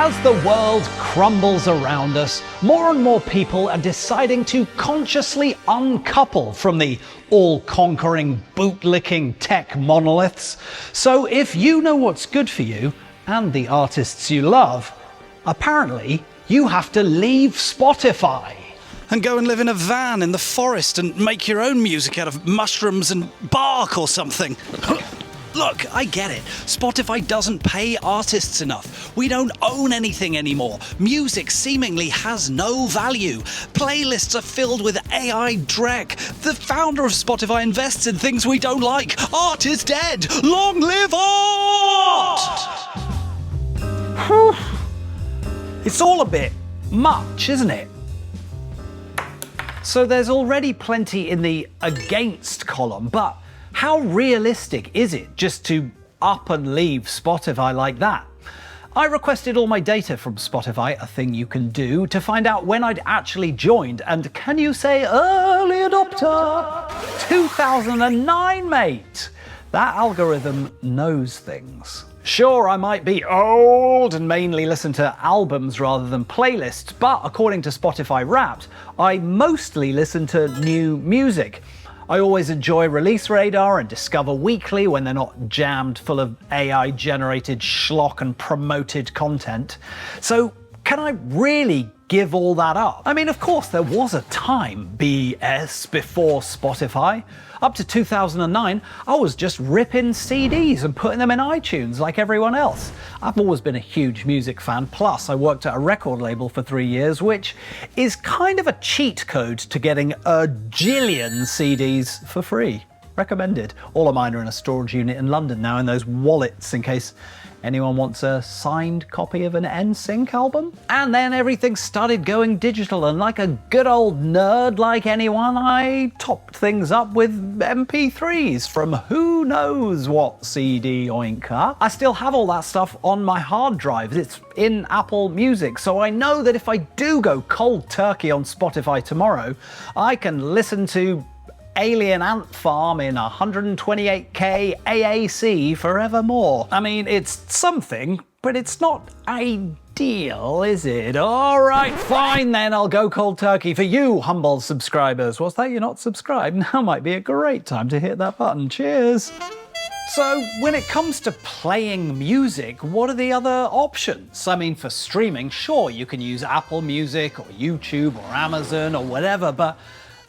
As the world crumbles around us, more and more people are deciding to consciously uncouple from the all-conquering, bootlicking tech monoliths. So if you know what's good for you and the artists you love, apparently you have to leave Spotify. And go and live in a van in the forest and make your own music out of mushrooms and bark or something. Look, I get it. Spotify doesn't pay artists enough. We don't own anything anymore. Music seemingly has no value. Playlists are filled with AI dreck. The founder of Spotify invests in things we don't like. Art is dead. Long live art! It's all a bit much, isn't it? So there's already plenty in the against column, but how realistic is it just to up and leave Spotify like that? I requested all my data from Spotify, a thing you can do, to find out when I'd actually joined, and can you say early adopter? 2009, mate! That algorithm knows things. Sure, I might be old and mainly listen to albums rather than playlists, but according to Spotify Wrapped, I mostly listen to new music. I always enjoy Release Radar and Discover Weekly when they're not jammed full of AI-generated schlock and promoted content. So can I really give all that up? I mean, of course, there was a time, BS, before Spotify. Up to 2009, I was just ripping CDs and putting them in iTunes like everyone else. I've always been a huge music fan, plus I worked at a record label for 3 years, which is kind of a cheat code to getting a jillion CDs for free. Recommended. All of mine are in a storage unit in London now in those wallets in case anyone wants a signed copy of an NSYNC album. And then everything started going digital, and like a good old nerd like anyone, I topped things up with MP3s from who knows what CD oinker. I still have all that stuff on my hard drives. It's in Apple Music, so I know that if I do go cold turkey on Spotify tomorrow, I can listen to Alien Ant Farm in 128K AAC forevermore. I mean, it's something, but it's not ideal, is it? All right, fine then, I'll go cold turkey for you, humble subscribers. What's that, you're not subscribed? Now might be a great time to hit that button. Cheers. So when it comes to playing music, what are the other options? I mean, for streaming, sure, you can use Apple Music or YouTube or Amazon or whatever, but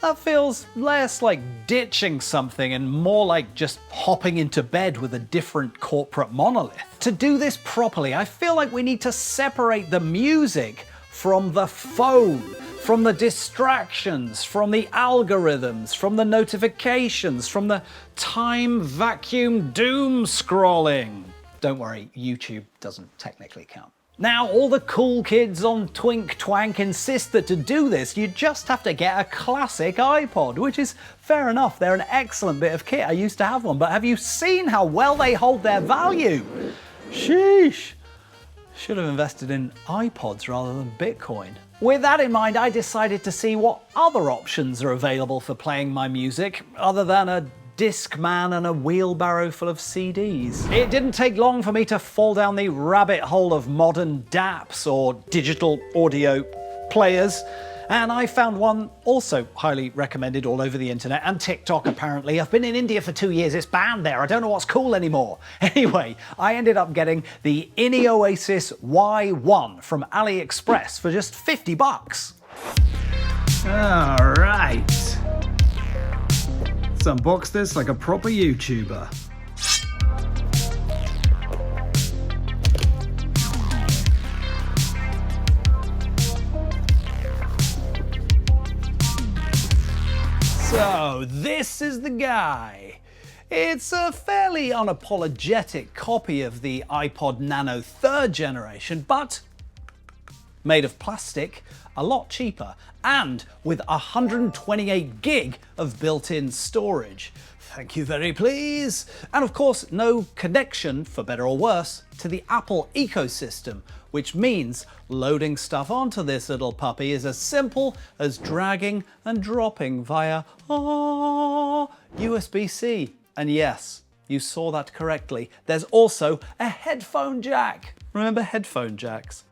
that feels less like ditching something and more like just hopping into bed with a different corporate monolith. To do this properly, I feel like we need to separate the music from the phone, from the distractions, from the algorithms, from the notifications, from the time vacuum doom scrolling. Don't worry, YouTube doesn't technically count. Now, all the cool kids on Twink Twank insist that to do this, you just have to get a classic iPod, which is fair enough. They're an excellent bit of kit. I used to have one, but have you seen how well they hold their value? Sheesh. Should have invested in iPods rather than Bitcoin. With that in mind, I decided to see what other options are available for playing my music, other than a Discman and a wheelbarrow full of CDs. It didn't take long for me to fall down the rabbit hole of modern DAPs, or digital audio players, and I found one also highly recommended all over the internet and TikTok apparently. I've been in India for 2 years, it's banned there, I don't know what's cool anymore. Anyway, I ended up getting the Innioasis Y1 from AliExpress for just 50 bucks. All right. Let's unbox this like a proper YouTuber. So this is the guy. It's a fairly unapologetic copy of the iPod Nano 3rd generation, but made of plastic, a lot cheaper, and with 128 gig of built-in storage. Thank you very please. And of course, no connection, for better or worse, to the Apple ecosystem, which means loading stuff onto this little puppy is as simple as dragging and dropping via USB-C. And yes, you saw that correctly. There's also a headphone jack. Remember headphone jacks?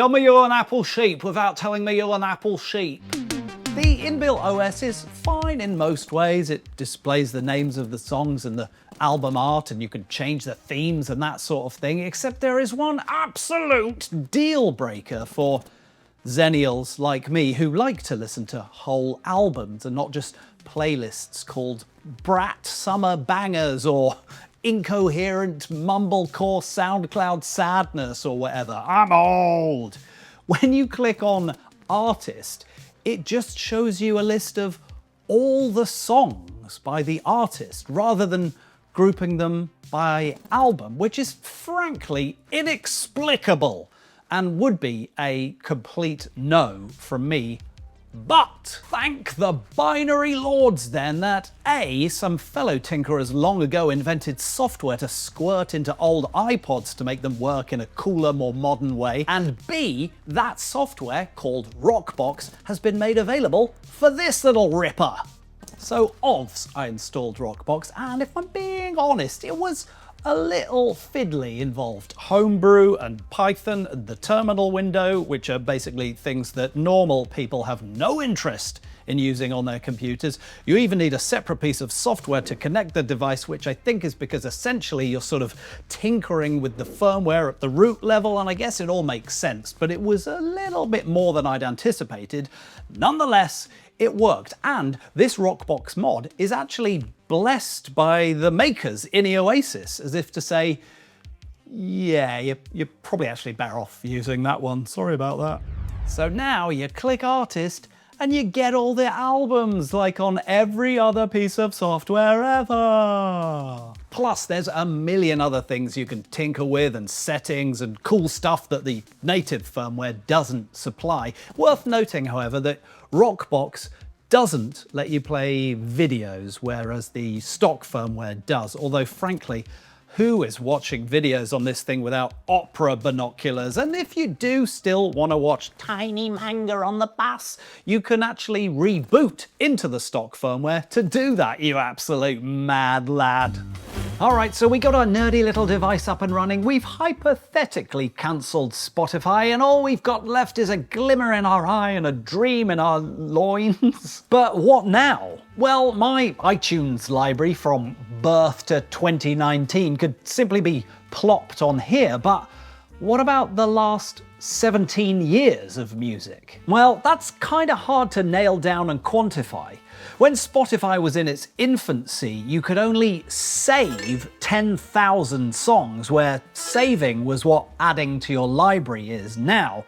Tell me you're an Apple sheep without telling me you're an Apple sheep. The inbuilt OS is fine in most ways. It displays the names of the songs and the album art, and you can change the themes and that sort of thing, except there is one absolute deal breaker for Zennials like me who like to listen to whole albums and not just playlists called Brat Summer Bangers or Incoherent Mumblecore SoundCloud Sadness or whatever. I'm old. When you click on Artist, it just shows you a list of all the songs by the artist rather than grouping them by album, which is frankly inexplicable and would be a complete no from me. But thank the binary lords then that A, some fellow tinkerers long ago invented software to squirt into old iPods to make them work in a cooler, more modern way, and B, that software, called Rockbox, has been made available for this little ripper. So OVS, I installed Rockbox, and if I'm being honest, it was a little fiddly involved. Homebrew and Python and the terminal window, which are basically things that normal people have no interest in using on their computers. You even need a separate piece of software to connect the device, which I think is because essentially you're sort of tinkering with the firmware at the root level, and I guess it all makes sense, but it was a little bit more than I'd anticipated. Nonetheless, it worked, and this Rockbox mod is actually blessed by the makers, Innioasis, as if to say, yeah, you're probably actually better off using that one. Sorry about that. So now you click Artist and you get all the albums like on every other piece of software ever. Plus, there's a million other things you can tinker with and settings and cool stuff that the native firmware doesn't supply. Worth noting, however, that Rockbox doesn't let you play videos, whereas the stock firmware does, although frankly, who is watching videos on this thing without opera binoculars? And if you do still want to watch tiny manga on the bus, you can actually reboot into the stock firmware to do that, you absolute mad lad. All right, so we got our nerdy little device up and running. We've hypothetically cancelled Spotify, and all we've got left is a glimmer in our eye and a dream in our loins. But what now? Well, my iTunes library from birth to 2019 could simply be plopped on here, but what about the last 17 years of music? Well, that's kind of hard to nail down and quantify. When Spotify was in its infancy, you could only save 10,000 songs, where saving was what adding to your library is now.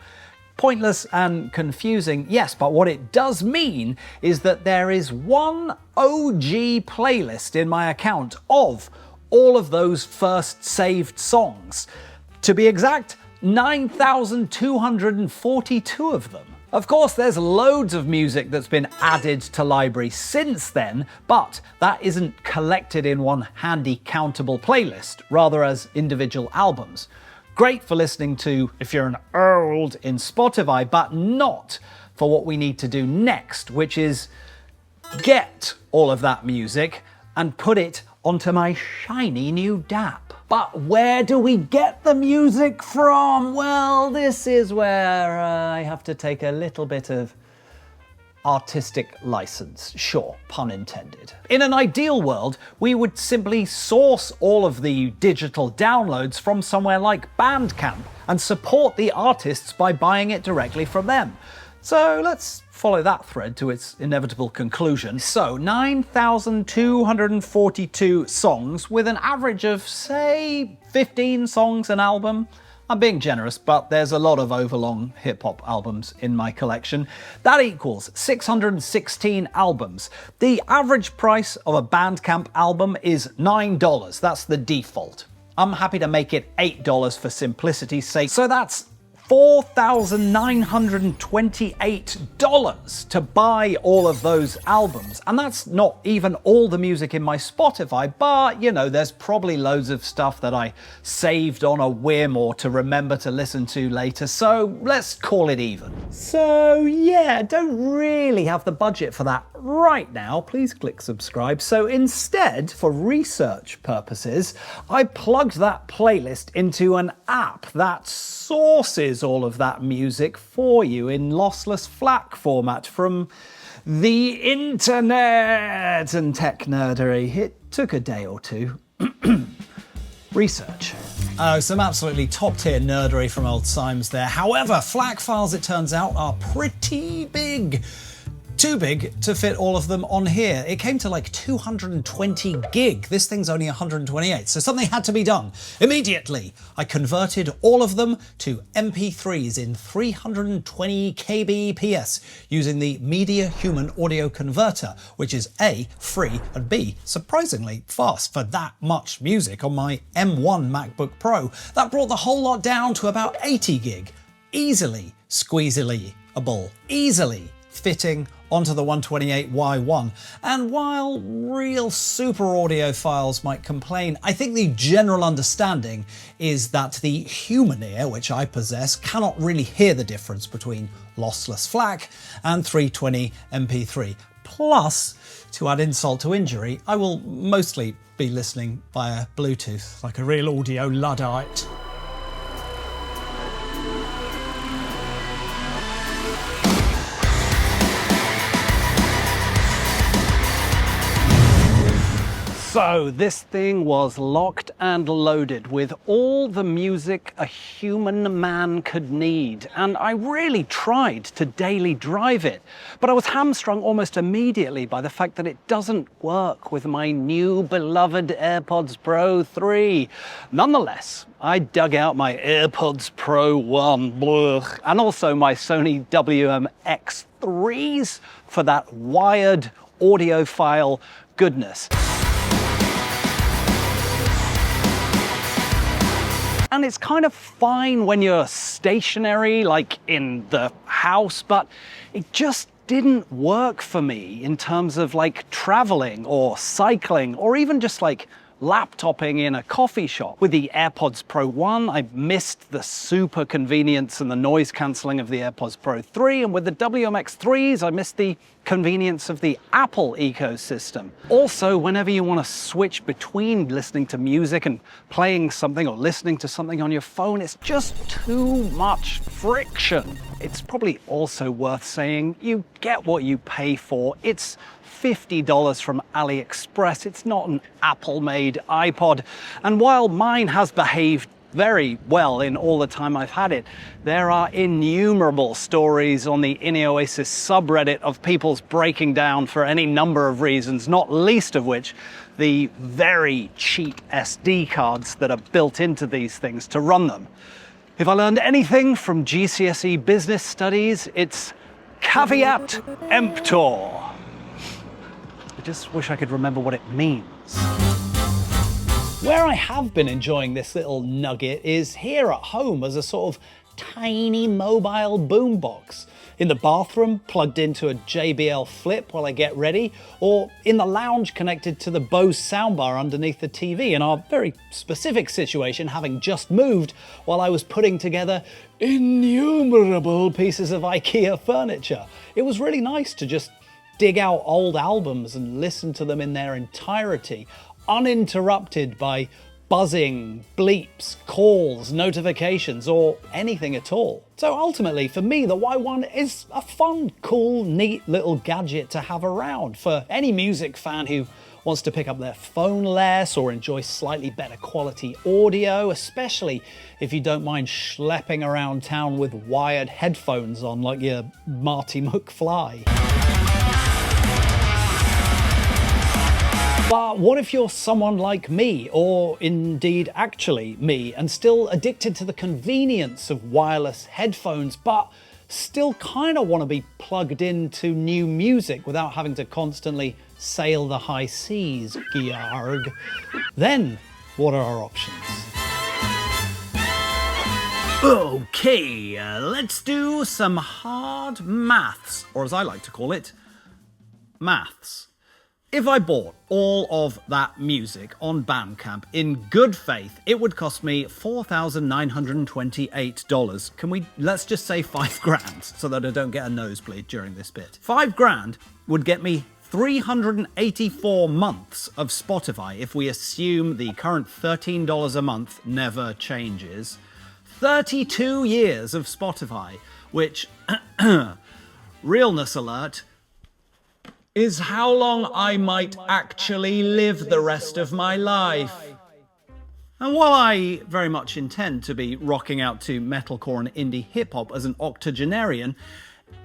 Pointless and confusing, yes, but what it does mean is that there is one OG playlist in my account of all of those first saved songs. To be exact, 9,242 of them. Of course, there's loads of music that's been added to library since then, but that isn't collected in one handy countable playlist, rather as individual albums. Great for listening to if you're an old in Spotify, but not for what we need to do next, which is get all of that music and put it onto my shiny new DAP. But where do we get the music from? Well, this is where I have to take a little bit of artistic license. Sure, pun intended. In an ideal world, we would simply source all of the digital downloads from somewhere like Bandcamp and support the artists by buying it directly from them. So let's follow that thread to its inevitable conclusion. So 9,242 songs with an average of, say, 15 songs an album. I'm being generous, but there's a lot of overlong hip-hop albums in my collection. That equals 616 albums. The average price of a Bandcamp album is $9. That's the default. I'm happy to make it $8 for simplicity's sake. So that's $4,928 to buy all of those albums. And that's not even all the music in my Spotify, but you know, there's probably loads of stuff that I saved on a whim or to remember to listen to later, so let's call it even. So yeah, don't really have the budget for that right now. Please click subscribe. So instead, for research purposes, I plugged that playlist into an app that sources all of that music for you in lossless FLAC format from the internet and tech nerdery. It took a day or two. Research. Oh, some absolutely top-tier nerdery from old Symes there. However, FLAC files, it turns out, are pretty big. Too big to fit all of them on here. It came to like 220 gig. This thing's only 128, so something had to be done. Immediately, I converted all of them to MP3s in 320 kbps using the Media Human Audio Converter, which is A, free, and B, surprisingly fast for that much music on my M1 MacBook Pro. That brought the whole lot down to about 80 gig. Easily squeezily-able. Easily fitting onto the 128Y1. And while real super audiophiles might complain, I think the general understanding is that the human ear, which I possess, cannot really hear the difference between lossless FLAC and 320 MP3. Plus, to add insult to injury, I will mostly be listening via Bluetooth, like a real audio Luddite. So this thing was locked and loaded with all the music a human man could need, and I really tried to daily drive it, but I was hamstrung almost immediately by the fact that it doesn't work with my new beloved AirPods Pro 3. Nonetheless, I dug out my AirPods Pro 1 and also my Sony WM-X3s for that wired audiophile goodness. And it's kind of fine when you're stationary, like in the house, but it just didn't work for me in terms of like traveling or cycling or even just like laptopping in a coffee shop. With the AirPods Pro 1, I missed the super convenience and the noise cancelling of the AirPods Pro 3, and with the WMX3s, I missed the convenience of the Apple ecosystem. Also, whenever you want to switch between listening to music and playing something or listening to something on your phone, it's just too much friction. It's probably also worth saying you get what you pay for. It's $50 from AliExpress. It's not an Apple-made iPod. And while mine has behaved very well in all the time I've had it, there are innumerable stories on the Innioasis subreddit of people's breaking down for any number of reasons, not least of which the very cheap SD cards that are built into these things to run them. If I learned anything from GCSE business studies, it's caveat emptor. I just wish I could remember what it means. Where I have been enjoying this little nugget is here at home as a sort of tiny mobile boombox. In the bathroom, plugged into a JBL Flip while I get ready, or in the lounge connected to the Bose soundbar underneath the TV, in our very specific situation, having just moved while I was putting together innumerable pieces of IKEA furniture. It was really nice to just dig out old albums and listen to them in their entirety, uninterrupted by buzzing, bleeps, calls, notifications, or anything at all. So ultimately, for me, the Y1 is a fun, cool, neat little gadget to have around for any music fan who wants to pick up their phone less or enjoy slightly better quality audio, especially if you don't mind schlepping around town with wired headphones on like your Marty McFly. But what if you're someone like me, or indeed actually me, and still addicted to the convenience of wireless headphones, but still kind of want to be plugged into new music without having to constantly sail the high seas, Georg? Then, what are our options? Okay, let's do some hard maths, or as I like to call it, maths. If I bought all of that music on Bandcamp in good faith, it would cost me $4,928. Let's just say $5,000 so that I don't get a nosebleed during this bit. $5,000 would get me 384 months of Spotify if we assume the current $13 a month never changes. 32 years of Spotify, which, realness alert, is how long I might actually live the rest of my life. And while I very much intend to be rocking out to metalcore and indie hip-hop as an octogenarian,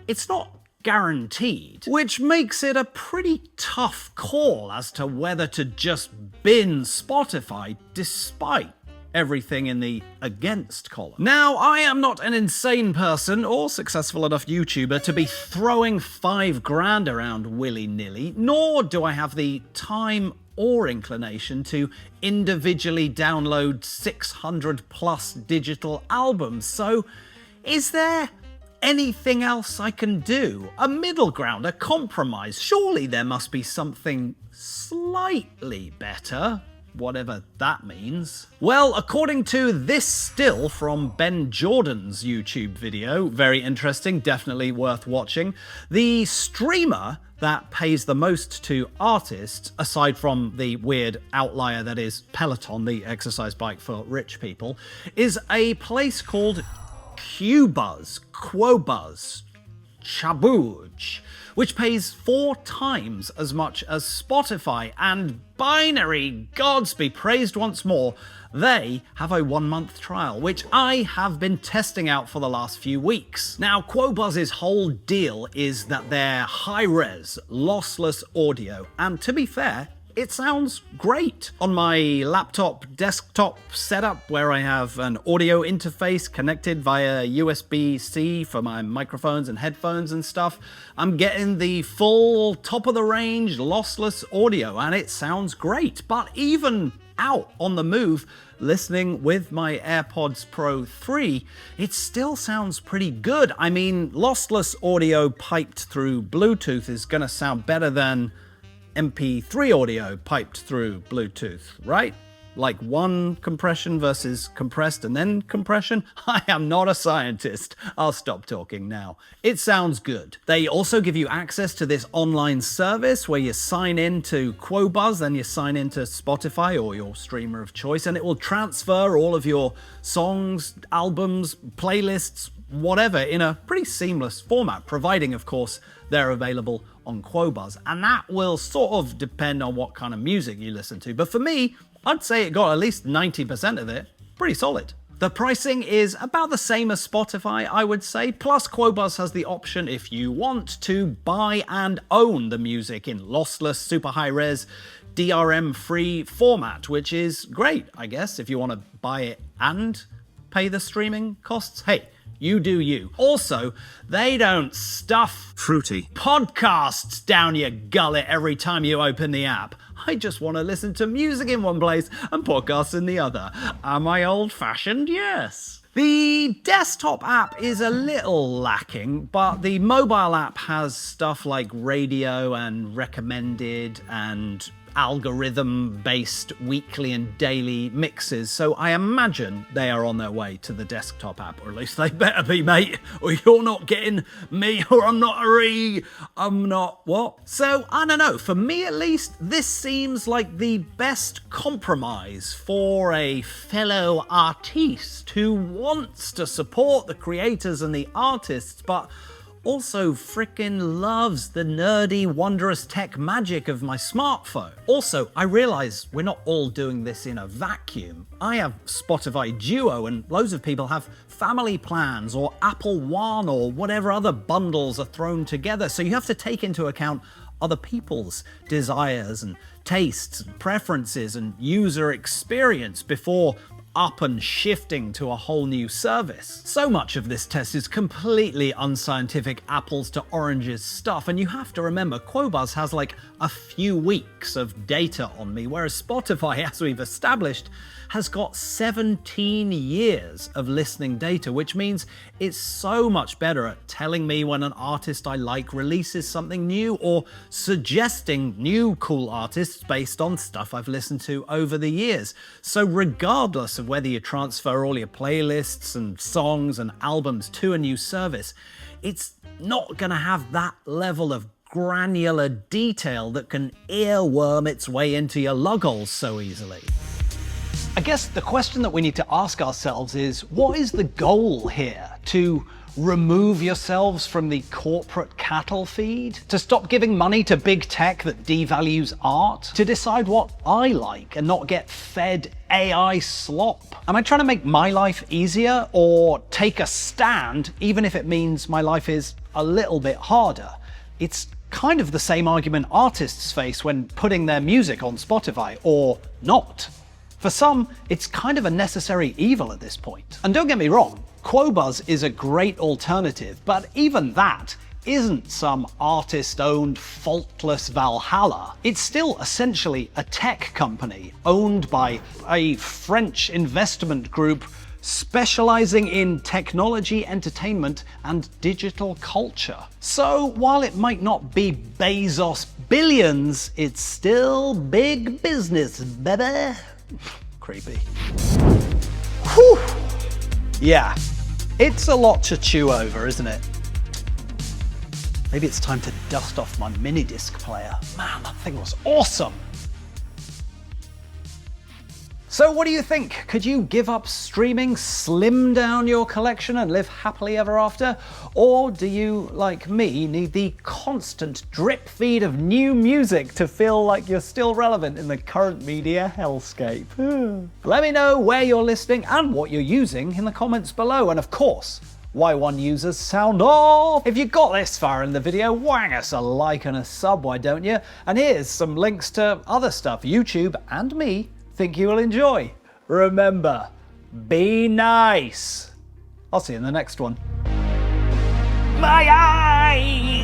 it's not guaranteed, which makes it a pretty tough call as to whether to just bin Spotify despite everything in the against column. Now, I am not an insane person or successful enough YouTuber to be throwing $5,000 around willy-nilly, nor do I have the time or inclination to individually download 600 plus digital albums. So, is there anything else I can do? A middle ground, a compromise? Surely there must be something slightly better, whatever that means. Well, according to this still from Ben Jordan's YouTube video, very interesting, definitely worth watching, the streamer that pays the most to artists, aside from the weird outlier that is Peloton, the exercise bike for rich people, is a place called Qobuz, Qobuz, which pays 4 times as much as Spotify, and binary gods be praised once more, they have a 1-month trial, which I have been testing out for the last few weeks. Now, Qobuz's whole deal is that they're high-res, lossless audio, and to be fair, it sounds great. On my laptop desktop setup where I have an audio interface connected via USB-C for my microphones and headphones and stuff, I'm getting the full top-of-the-range lossless audio and it sounds great. But even out on the move, listening with my AirPods Pro 3, it still sounds pretty good. I mean, lossless audio piped through Bluetooth is gonna sound better than MP3 audio piped through Bluetooth, right? Like one compression versus compressed and then compression? I am not a scientist. I'll stop talking now. It sounds good. They also give you access to this online service where you sign in to Qobuz, then you sign into Spotify or your streamer of choice, and it will transfer all of your songs, albums, playlists, whatever, in a pretty seamless format, providing, of course, they're available on Qobuz. And that will sort of depend on what kind of music you listen to. But for me, I'd say it got at least 90% of it. Pretty solid. The pricing is about the same as Spotify, I would say, plus Qobuz has the option, if you want, to buy and own the music in lossless, super high-res, DRM-free format, which is great, I guess, if you want to buy it and pay the streaming costs. Hey, you do you. Also, they don't stuff fruity podcasts down your gullet every time you open the app. I just want to listen to music in one place and podcasts in the other. Am I old-fashioned? Yes. The desktop app is a little lacking, but the mobile app has stuff like radio and recommended and algorithm-based weekly and daily mixes, so I imagine they are on their way to the desktop app, or at least they better be, mate, or you're not getting me, or I'm not what? So, I don't know, for me at least, this seems like the best compromise for a fellow artiste who wants to support the creators and the artists, but also frickin' loves the nerdy, wondrous tech magic of my smartphone. Also, I realize we're not all doing this in a vacuum. I have Spotify Duo and loads of people have family plans or Apple One or whatever other bundles are thrown together. So you have to take into account other people's desires and tastes and preferences and user experience before up and shifting to a whole new service. So much of this test is completely unscientific apples to oranges stuff, and you have to remember Qobuz has like a few weeks of data on me, whereas Spotify, as we've established, has got 17 years of listening data, which means it's so much better at telling me when an artist I like releases something new or suggesting new cool artists based on stuff I've listened to over the years. So regardless of whether you transfer all your playlists and songs and albums to a new service, it's not going to have that level of granular detail that can earworm its way into your logholes so easily. I guess the question that we need to ask ourselves is, what is the goal here? To remove yourselves from the corporate cattle feed? To stop giving money to big tech that devalues art? To decide what I like and not get fed AI slop? Am I trying to make my life easier or take a stand, even if it means my life is a little bit harder? It's kind of the same argument artists face when putting their music on Spotify, or not. For some, it's kind of a necessary evil at this point. And don't get me wrong, Qobuz is a great alternative, but even that isn't some artist-owned faultless Valhalla. It's still essentially a tech company owned by a French investment group specializing in technology, entertainment, and digital culture. So while it might not be Bezos billions, it's still big business, baby. Creepy. Whew. Yeah, it's a lot to chew over, isn't it? Maybe it's time to dust off my mini disc player. Man, that thing was awesome. So what do you think? Could you give up streaming, slim down your collection and live happily ever after? Or do you, like me, need the constant drip feed of new music to feel like you're still relevant in the current media hellscape? Let me know where you're listening and what you're using in the comments below. And of course, Y1 users, sound off! If you got this far in the video, whang us a like and a sub, why don't you? And here's some links to other stuff YouTube and me think you will enjoy. Remember, be nice. I'll see you in the next one. My eyes!